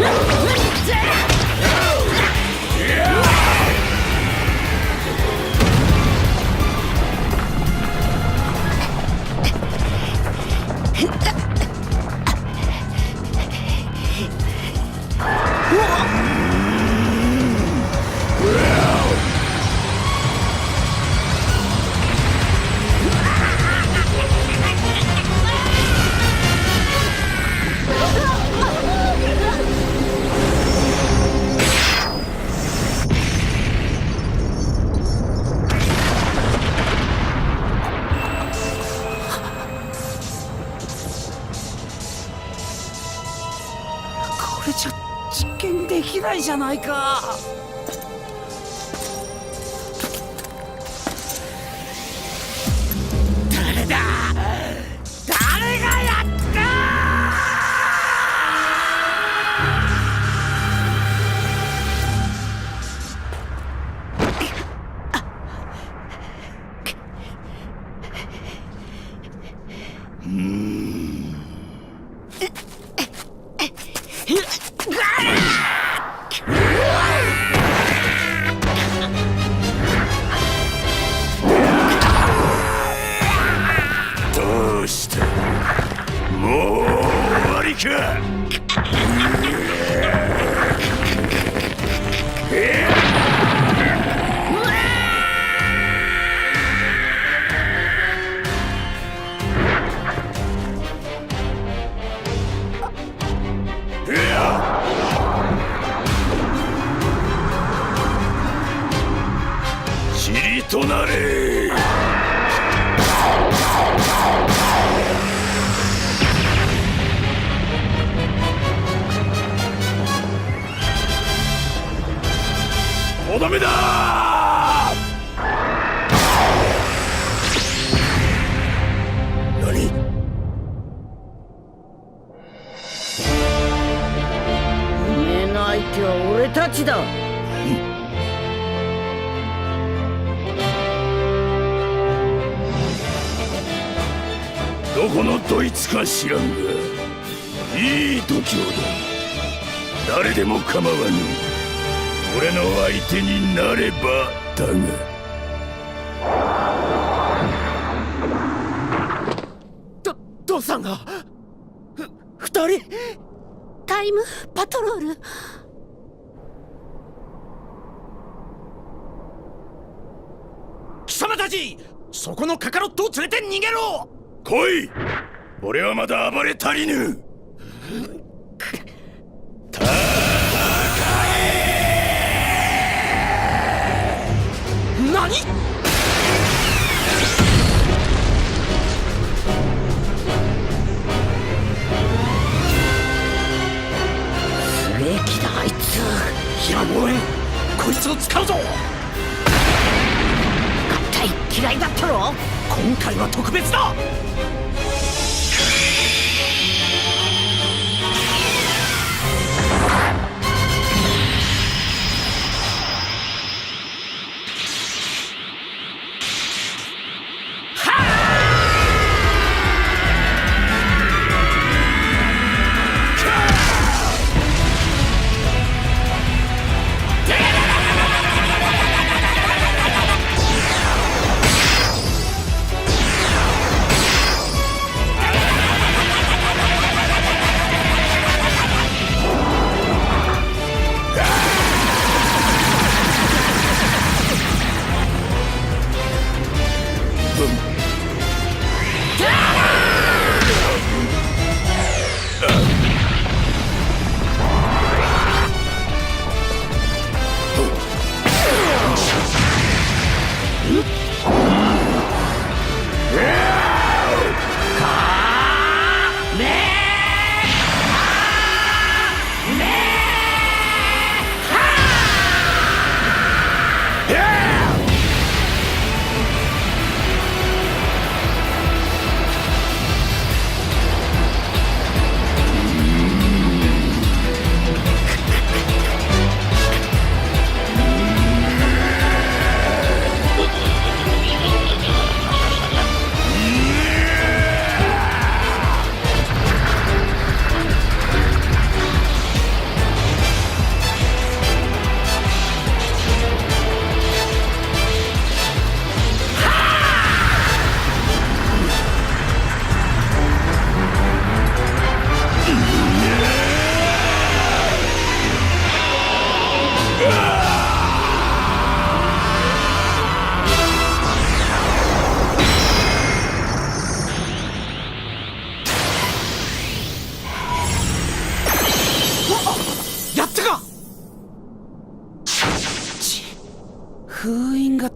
これじゃ実験できないじゃないか。誰だ、誰がやった。どうした、もう終わりか。塵となれ。とどめだ。何？運命の相手は俺たちだ。どこのどいつか知らんが、いい度胸だ。誰でも構わぬ。俺の相手になればだが。父さんが二人。タイムパトロール。貴様たち、そこのカカロットを連れて逃げろ。来い。俺はまだ暴れ足りぬ。何？すげえ気だあいつ。やむをえん、こいつを使うぞ。合体嫌いだったろ。今回は特別だ。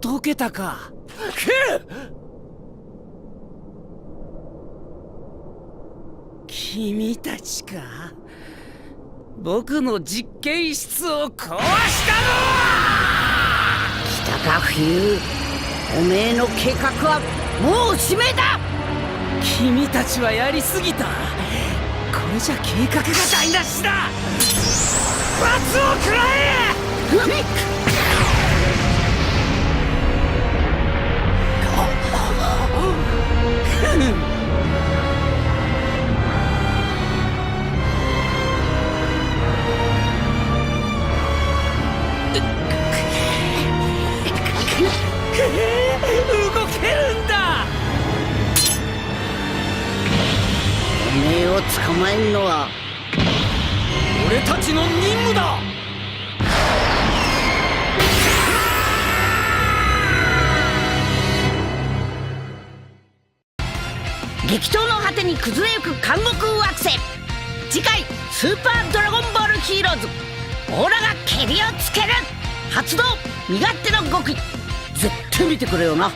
解けたか。君たちか。僕の実験室を壊したのは。来たか冬。おめえの計画はもう指名だ。君たちはやりすぎた。これじゃ計画が台無しだ。罰を食らえ。動けるんだ。おめえを捕まえんのは俺たちの任務だ。激闘の果てに崩れゆく監獄惑星。次回スーパードラゴンボールヒーローズ。オーラがケリをつける。発動身勝手の極意。絶対見てくれよな。